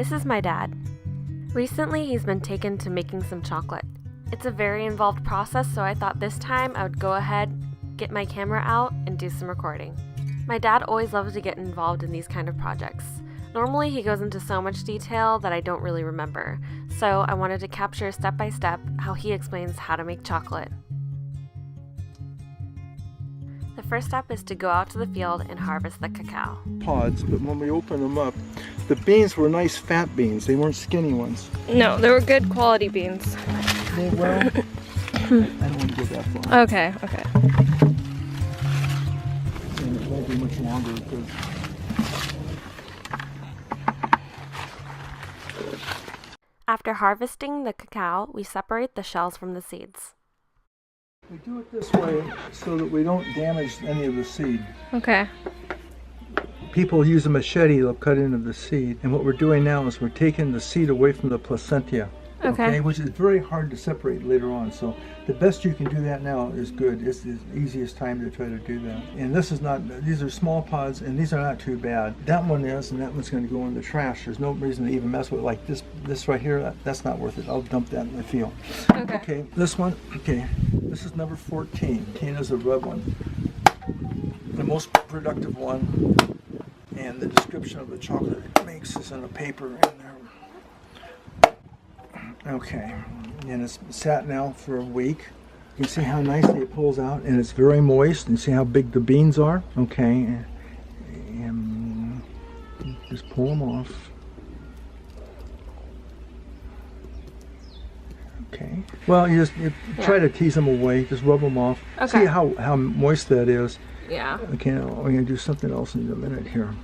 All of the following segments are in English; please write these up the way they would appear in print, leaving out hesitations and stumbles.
This is my dad. Recently, he's been taken to making some chocolate. It's a very involved process, so I thought this time I would go ahead, get my camera out, and do some recording. My dad always loves to get involved in these kind of projects. Normally, he goes into so much detail that I don't really remember, so I wanted to capture step by step how he explains how to make chocolate. The first step is to go out to the field and harvest the cacao. Pods, but when we opened them up, the beans were nice fat beans. They weren't skinny ones. No, they were good quality beans. They were. I don't want to go that far. Okay. And it won't be much longer because after harvesting the cacao, we separate the shells from the seeds. we do it this way so that we don't damage any of the seed. Okay. People use a machete, they'll cut into the seed. And what we're doing now is we're taking the seed away from the placenta. Okay. Which is very hard to separate later on. So the best you can do that now is good. It's the easiest time to try to do that. And this is not, these are small pods and these are not too bad. That one is, and that one's going to go in the trash. There's no reason to even mess with it. Like this right here, that's not worth it. I'll dump that in the field. Okay, this one, okay, this is number 14. 14 is a red one. The most productive one. And the description of the chocolate it makes is in a paper in there. Okay, and it's sat now for a week. You can see how nicely it pulls out, and it's very moist. And see how big the beans are. Okay, and just pull them off. Okay. Well, you try to tease them away. Just rub them off. Okay. See how moist that is. Yeah. Okay, now we're going to do something else in a minute here.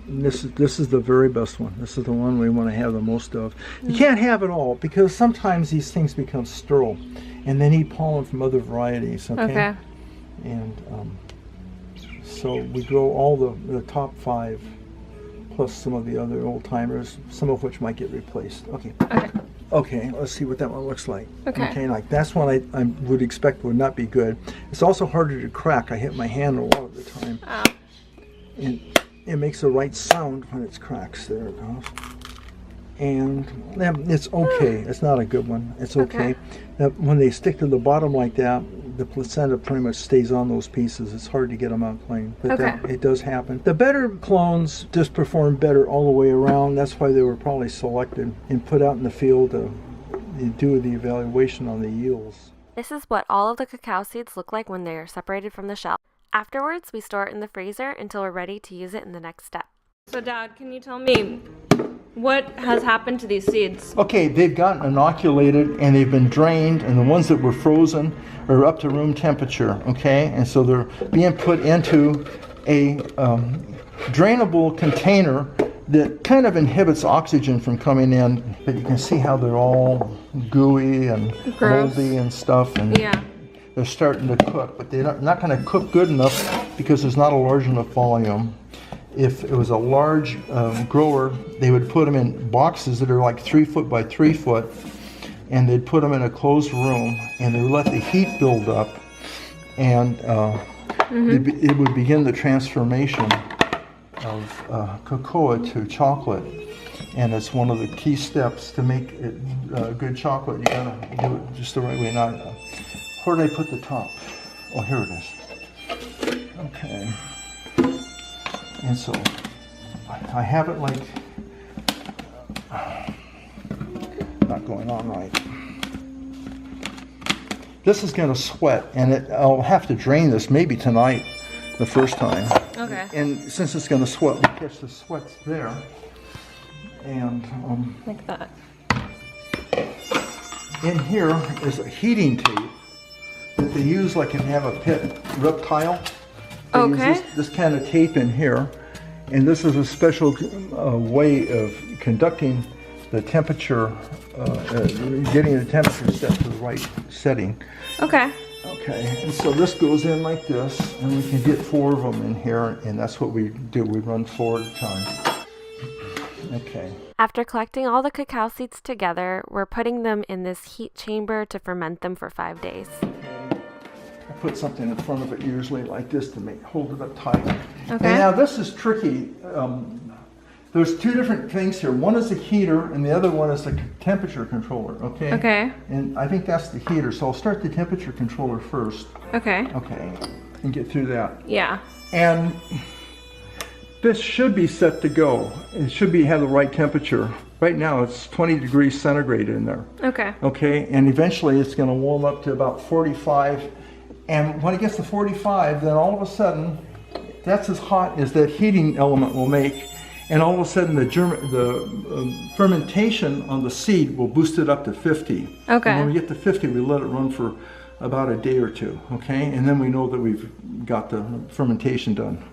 And this is the very best one. This is the one we want to have the most of. You can't have it all because sometimes these things become sterile and they need pollen from other varieties. Okay. And so we grow all the top 5 plus some of the other old timers, some of which might get replaced. Okay, let's see what that one looks like. Okay, like that's one I would expect would not be good. It's also harder to crack. I hit my hand a lot of the time. And it makes the right sound when it cracks. There it goes. And it's okay. It's not a good one. It's okay. Now, when they stick to the bottom like that, the placenta pretty much stays on those pieces. It's hard to get them out clean, but it does happen. The better clones just perform better all the way around. That's why they were probably selected and put out in the field to do the evaluation on the yields. This is what all of the cacao seeds look like when they are separated from the shell. Afterwards, we store it in the freezer until we're ready to use it in the next step. So Dad, can you tell me what has happened to these seeds? Okay, they've gotten inoculated and they've been drained, and the ones that were frozen are up to room temperature, okay? And so they're being put into a drainable container that kind of inhibits oxygen from coming in, but you can see how they're all gooey and moldy and stuff, and they're starting to cook, but they're not going to cook good enough because there's not a large enough volume. If it was a large grower, they would put them in boxes that are like 3 foot by 3 foot, and they'd put them in a closed room, and they would let the heat build up, and it would begin the transformation of cocoa to chocolate. And it's one of the key steps to make it good chocolate. You gotta do it just the right way. Now, where did I put the top? Oh, here it is. Okay. And so I have it like not going on right. This is going to sweat, and I'll have to drain this maybe tonight, the first time. Okay. And since it's going to sweat, we catch the sweats there, and like that. In here is a heating tape that they use like if you have a pet reptile. They use this kind of tape in here, and this is a special way of conducting the temperature, getting the temperature set to the right setting. Okay, and so this goes in like this, and we can get 4 of them in here, and that's what we do. We run 4 at a time. Okay. After collecting all the cacao seeds together, we're putting them in this heat chamber to ferment them for 5 days. I put something in front of it usually like this to hold it up tight. Okay. And now this is tricky. There's two different things here. One is the heater and the other one is the temperature controller, okay? Okay. And I think that's the heater, so I'll start the temperature controller first. Okay. Okay, and get through that. Yeah. And this should be set to go. It should have the right temperature. Right now it's 20 degrees centigrade in there. Okay. Okay, and eventually it's going to warm up to about 45. And when it gets to 45, then all of a sudden, that's as hot as that heating element will make. And all of a sudden the fermentation on the seed will boost it up to 50. Okay. And when we get to 50, we let it run for about a day or two, okay? And then we know that we've got the fermentation done.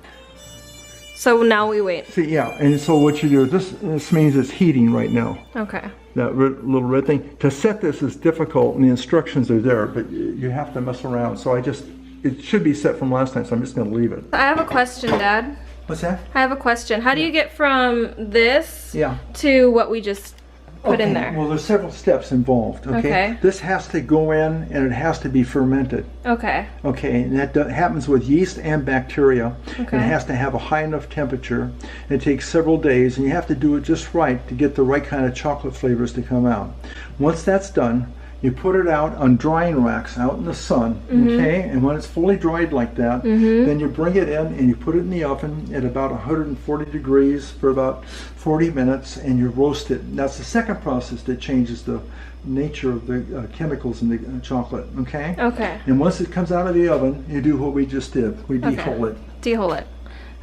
So now we wait. See, yeah, and so what you do, this means it's heating right now. Okay. That little red thing. To set this is difficult, and the instructions are there, but you have to mess around. So it should be set from last time, so I'm just going to leave it. I have a question, Dad. What's that? I have a question. How do you get from this Yeah. to what we just put in there? Well, there's several steps involved, okay? Okay. This has to go in, and it has to be fermented. Okay. Okay, and that happens with yeast and bacteria. Okay. It has to have a high enough temperature. It takes several days, and you have to do it just right to get the right kind of chocolate flavors to come out. Once that's done, you put it out on drying racks out in the sun, okay? And when it's fully dried like that, then you bring it in and you put it in the oven at about 140 degrees for about 40 minutes, and you roast it. And that's the second process that changes the nature of the chemicals in the chocolate, okay? Okay. And once it comes out of the oven, you do what we just did. We dehull it. Dehull it.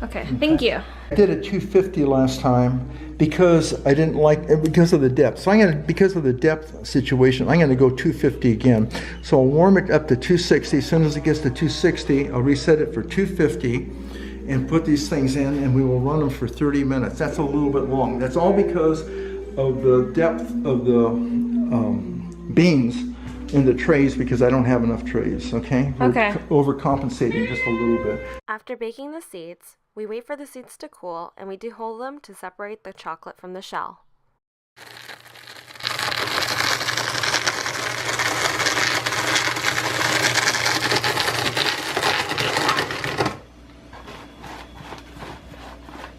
Okay. Thank you. I did it 250 last time because I didn't like because of the depth. So because of the depth situation, I'm gonna go 250 again. So I'll warm it up to 260. As soon as it gets to 260, I'll reset it for 250 and put these things in, and we will run them for 30 minutes. That's a little bit long. That's all because of the depth of the beans in the trays, because I don't have enough trays, okay? Okay. We're overcompensating just a little bit. After baking the seeds, we wait for the seeds to cool and we dehull them to separate the chocolate from the shell.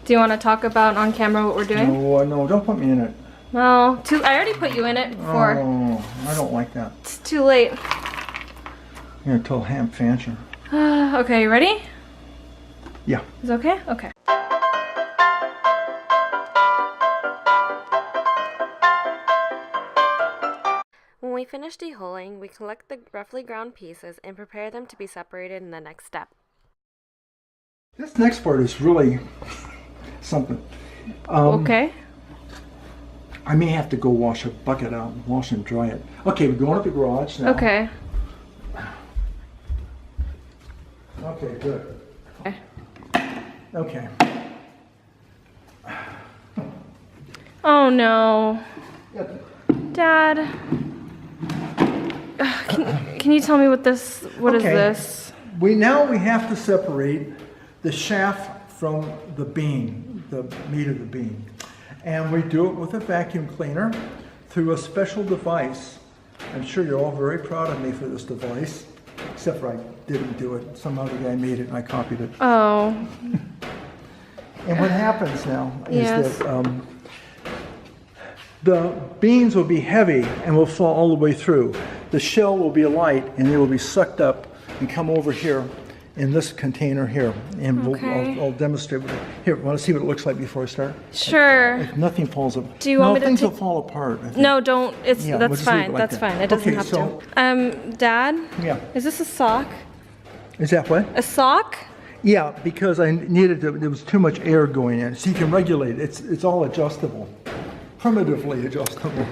Do you want to talk about on camera what we're doing? No, don't put me in it. No, I already put you in it before. Oh, I don't like that. It's too late. You're gonna tell Ham Fancher. Okay, you ready? Yeah. Is it okay? Okay. When we finish dehulling, we collect the roughly ground pieces and prepare them to be separated in the next step. This next part is really something. Okay. I may have to go wash a bucket out and wash and dry it. Okay, we're going up the garage now. Okay. Okay, good. Okay. Okay. Oh no. Dad. Can you tell me what is this? We have to separate the chaff from the bean, the meat of the bean. And we do it with a vacuum cleaner through a special device. I'm sure you're all very proud of me for this device, except for I didn't do it. Some other guy made it and I copied it. Oh. And what happens now is Yes. that the beans will be heavy and will fall all the way through. The shell will be light and they will be sucked up and come over here in this container here. And Okay. I'll demonstrate with it. Here, want to see what it looks like before I start? Sure. If nothing falls apart. Do you want me to things take- will fall apart. I think. No, don't. Yeah, we'll That's just leave it fine. like That's that. fine. It doesn't Okay, have so- to. Dad? Yeah. Is this a sock? Is that what? A sock? Yeah, because I needed to, there was too much air going in. So you can regulate it. It's all adjustable. Primitively adjustable.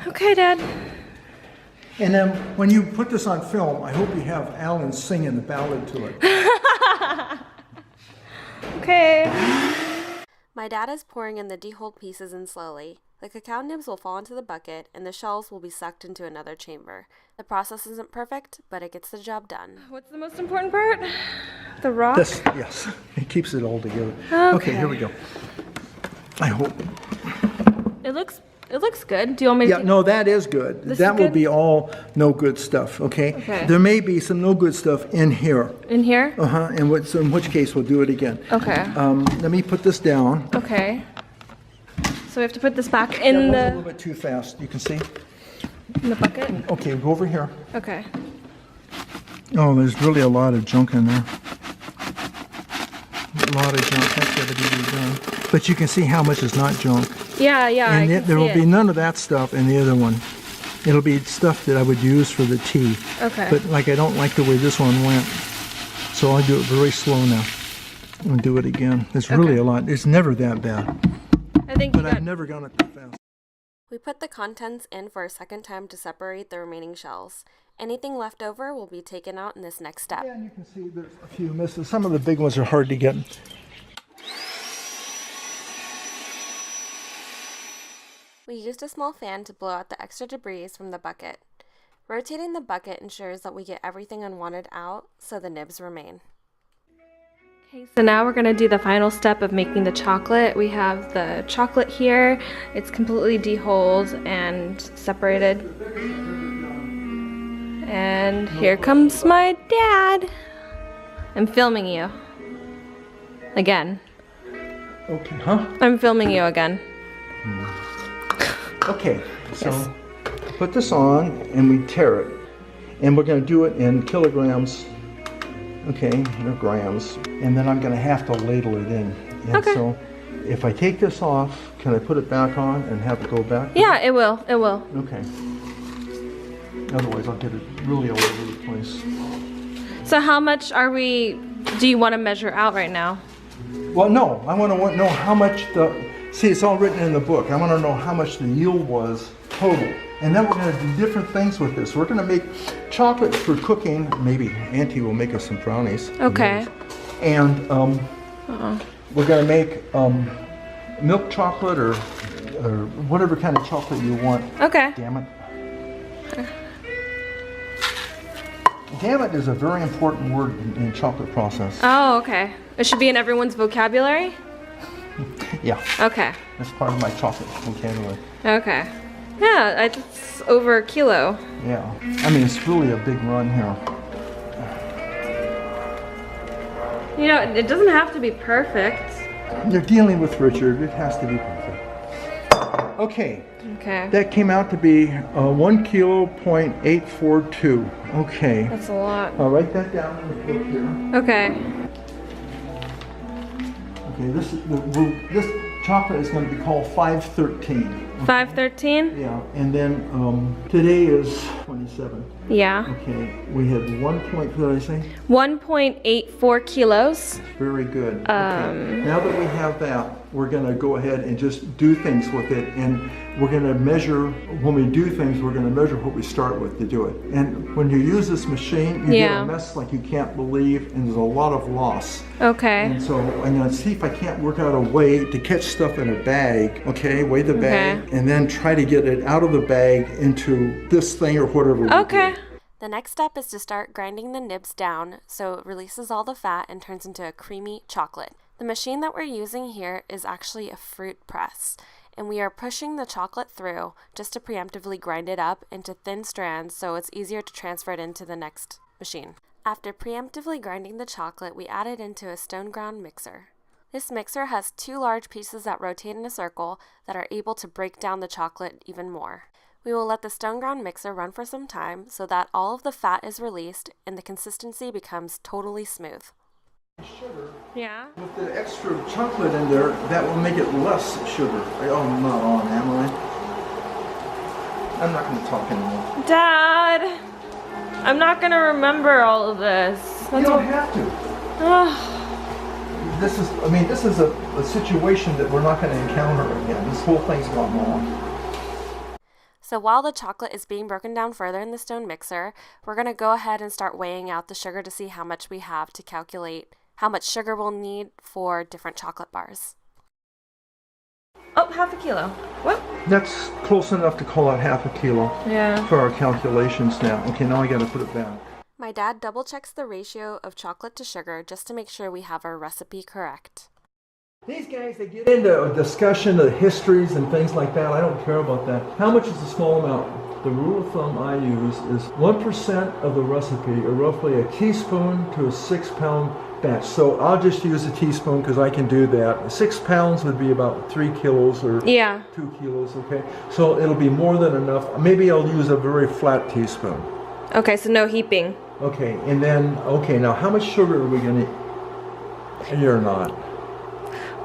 Okay, Dad. And then when you put this on film, I hope you have Alan singing the ballad to it. Okay. My dad is pouring in the dehulled pieces in slowly. The cacao nibs will fall into the bucket and the shells will be sucked into another chamber. The process isn't perfect, but it gets the job done. What's the most important part? The rock? Yes, it keeps it all together. Okay, here we go. I hope. It looks good. Do you want me to? Yeah, no, that is good. This That is will good? be all no good stuff, okay? Okay. There may be some no good stuff in here. In here? In which case we'll do it again. Okay. Let me put this down. Okay. So we have to put this back Yeah, in that's a little bit too fast. You can see. the bucket? Okay, go over here. Okay. Oh, there's really a lot of junk in there. A lot of junk. That's got to be redone. But you can see how much is not junk. Yeah, And there will be none of that stuff in the other one. It'll be stuff that I would use for the tea. Okay. But like I don't like the way this one went. So I'll do it very slow now. And do it again. It's really a lot. It's never that bad. I think But I've never gone it that fast. We put the contents in for a second time to separate the remaining shells. Anything left over will be taken out in this next step. Yeah, and you can see there's a few misses. Some of the big ones are hard to get. We used a small fan to blow out the extra debris from the bucket. Rotating the bucket ensures that we get everything unwanted out, so the nibs remain. Okay, so now we're going to do the final step of making the chocolate. We have the chocolate here. It's completely dehulled and separated. And here comes my dad. I'm filming you. Again. Okay, huh? I'm filming you again. Okay, so put this on and we tear it. And we're going to do it in kilograms. Okay, or grams. And then I'm going to have to ladle it in. And so if I take this off, can I put it back on and have it go back? Yeah, it will. It will. Okay. Otherwise I'll get it really all over the place. So how much do you want to measure out right now? Well, no. I want to know how much see, it's all written in the book. I want to know how much the yield was total. And then we're going to do different things with this. We're going to make chocolate for cooking. Maybe Auntie will make us some brownies. Okay. And we're going to make milk chocolate or whatever kind of chocolate you want. Okay. Damn it. Damn it is a very important word in chocolate process. Oh, okay. It should be in everyone's vocabulary? Yeah. Okay. That's part of my chocolate vocabulary. Okay. Yeah, it's over a kilo. Yeah. I mean, it's really a big run here. You know, it doesn't have to be perfect. You're dealing with Richard. It has to be perfect. Okay. Okay. That came out to be 1 kilo .842. Okay. That's a lot. I'll write that down in the book here. Okay. Okay, this chocolate is going to be called 513. 513? Yeah, and then today is 27. Yeah. Okay, we had 1 point, what did I say? 1.84 kilos. Very good. Okay. Now that we have that, we're going to go ahead and just do things with it, and we're going to measure, when we do things, we're going to measure what we start with to do it. And when you use this machine, you get a mess like you can't believe, and there's a lot of loss. Okay. And so I'm going to see if I can't work out a way to catch stuff in a bag, okay, weigh the bag, and then try to get it out of the bag into this thing or whatever. Okay. The next step is to start grinding the nibs down so it releases all the fat and turns into a creamy chocolate. The machine that we're using here is actually a fruit press, and we are pushing the chocolate through just to preemptively grind it up into thin strands so it's easier to transfer it into the next machine. After preemptively grinding the chocolate, we add it into a stone ground mixer. This mixer has 2 large pieces that rotate in a circle that are able to break down the chocolate even more. We will let the stone ground mixer run for some time so that all of the fat is released and the consistency becomes totally smooth. Sugar. Yeah? With the extra chocolate in there, that will make it less sugar. Oh, I'm not on, am I? I'm not going to talk anymore. Dad! I'm not going to remember all of this. You don't have to. This is a situation that we're not going to encounter again. This whole thing's gone wrong. So while the chocolate is being broken down further in the stone mixer, we're going to go ahead and start weighing out the sugar to see how much we have to calculate how much sugar we'll need for different chocolate bars. Oh, half a kilo. Whoop. That's close enough to call out half a kilo. Yeah. For our calculations now. Okay, now I got to put it back. My dad double checks the ratio of chocolate to sugar just to make sure we have our recipe correct. These guys, they get into a discussion of histories and things like that. I don't care about that. How much is a small amount? The rule of thumb I use is 1% of the recipe, or roughly a teaspoon to a 6-pound batch. So I'll just use a teaspoon because I can do that. 6 pounds would be about 3 kilos or 2 kilos, okay? So it'll be more than enough. Maybe I'll use a very flat teaspoon. Okay, so no heaping. Okay, and then, okay, now how much sugar are we gonna, you're not.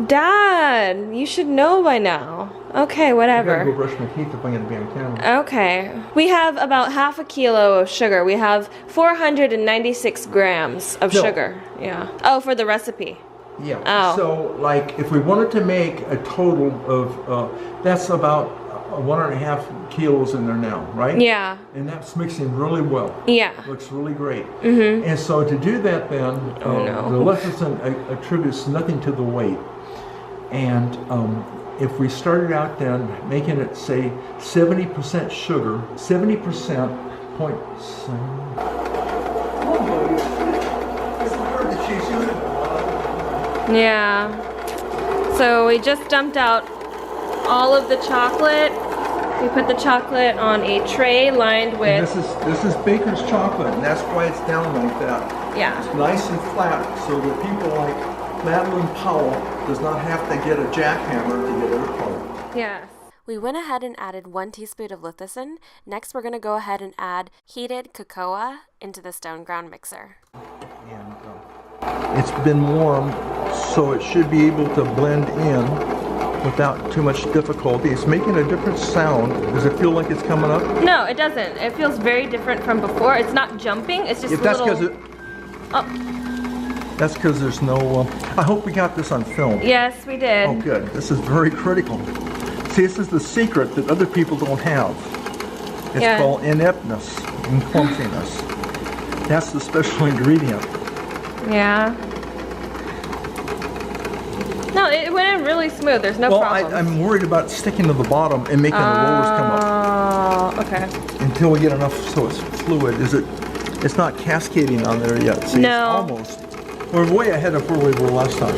Dad, you should know by now. Okay, whatever. I gotta go brush my teeth if I'm gonna be on camera. Okay. We have about half a kilo of sugar. We have 496 grams of sugar. Yeah. Oh, for the recipe. Yeah. Oh. So, like, if we wanted to make a total of, that's about 1.5 kilos in there now, right? Yeah. And that's mixing really well. Yeah. Looks really great. And so to do that then, the lecithin attributes nothing to the weight. And if we started out then making it, say, 70% sugar, 70% point. Yeah. So we just dumped out all of the chocolate. We put the chocolate on a tray lined with. And this is baker's chocolate, and that's why it's down like that. Yeah. It's nice and flat, so that people like Madeline Powell does not have to get a jackhammer to get her color. Yes. We went ahead and added 1 teaspoon of lecithin. Next, we're going to go ahead and add heated cocoa into the stone ground mixer. And it's been warm, so it should be able to blend in without too much difficulty. It's making a different sound. Does it feel like it's coming up? No, it doesn't. It feels very different from before. It's not jumping. It's just If that's little. That's because there's no. I hope we got this on film. Yes, we did. Oh, good. This is very critical. See, this is the secret that other people don't have. It's called ineptness and clumsiness. That's the special ingredient. Yeah. No, it went in really smooth. There's no problem. I'm worried about sticking to the bottom and making the rollers come up. Oh, okay. Until we get enough so it's fluid. It's not cascading on there yet. See, no. It's almost. We're way ahead of where we were last time.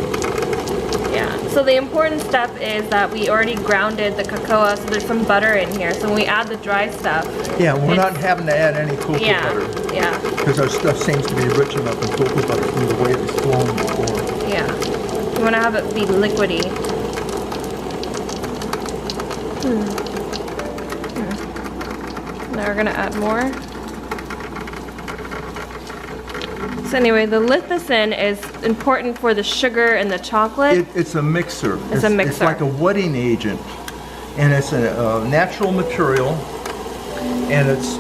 Yeah. So the important step is that we already grounded the cocoa, so there's some butter in here. So when we add the dry stuff. Yeah, we're not having to add any cocoa butter. Yeah. Because our stuff seems to be rich enough in cocoa butter from the way it was flowing before. Yeah. You want to have it be liquidy. Now we're going to add more. So anyway, the lecithin is important for the sugar and the chocolate. It's a mixer. It's a mixer. It's like a wetting agent. And it's a natural material. And it's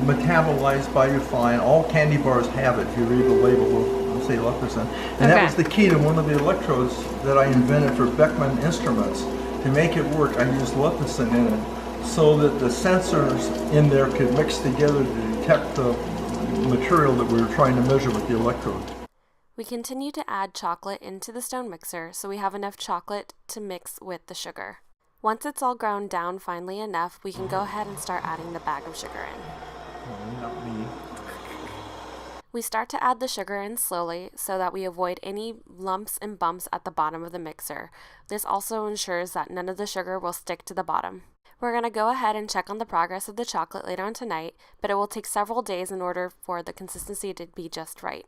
metabolized by your fine. All candy bars have it. If you read the label, it'll say lecithin. And that was the key to one of the electrodes that I invented for Beckman instruments. To make it work, I used lecithin in it so that the sensors in there could mix together to detect the material that we were trying to measure with the electrode. We continue to add chocolate into the stone mixer so we have enough chocolate to mix with the sugar. Once it's all ground down finely enough, we can go ahead and start adding the bag of sugar in. Not me. We start to add the sugar in slowly so that we avoid any lumps and bumps at the bottom of the mixer. This also ensures that none of the sugar will stick to the bottom. We're going to go ahead and check on the progress of the chocolate later on tonight, but it will take several days in order for the consistency to be just right.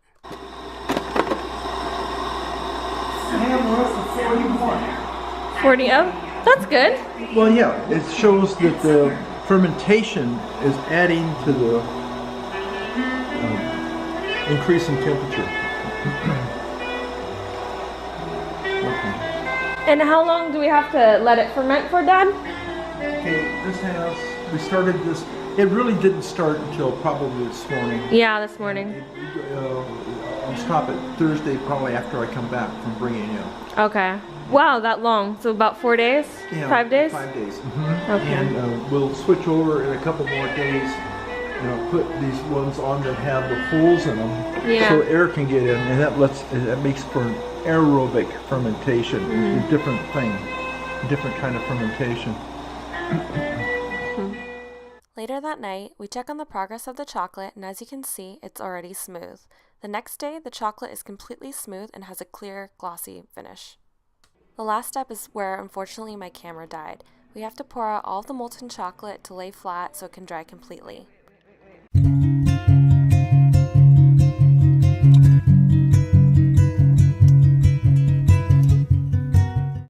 40 up? That's good. Well, yeah, it shows that the fermentation is adding to the increase in temperature. And how long do we have to let it ferment for, Dad? Okay, we started this, it really didn't start until probably this morning. Yeah, this morning. I'll stop it Thursday, probably after I come back from bringing you. Okay. Wow, that long. So about 4 days? Yeah, 5 days? 5 days. Okay. And we'll switch over in a couple more days. Put these ones on that have the holes in them, so air can get in, and that makes for an aerobic fermentation. It's a different thing, a different kind of fermentation. Later that night, we check on the progress of the chocolate, and as you can see, it's already smooth. The next day, the chocolate is completely smooth and has a clear, glossy finish. The last step is where, unfortunately, my camera died. We have to pour out all the molten chocolate to lay flat so it can dry completely.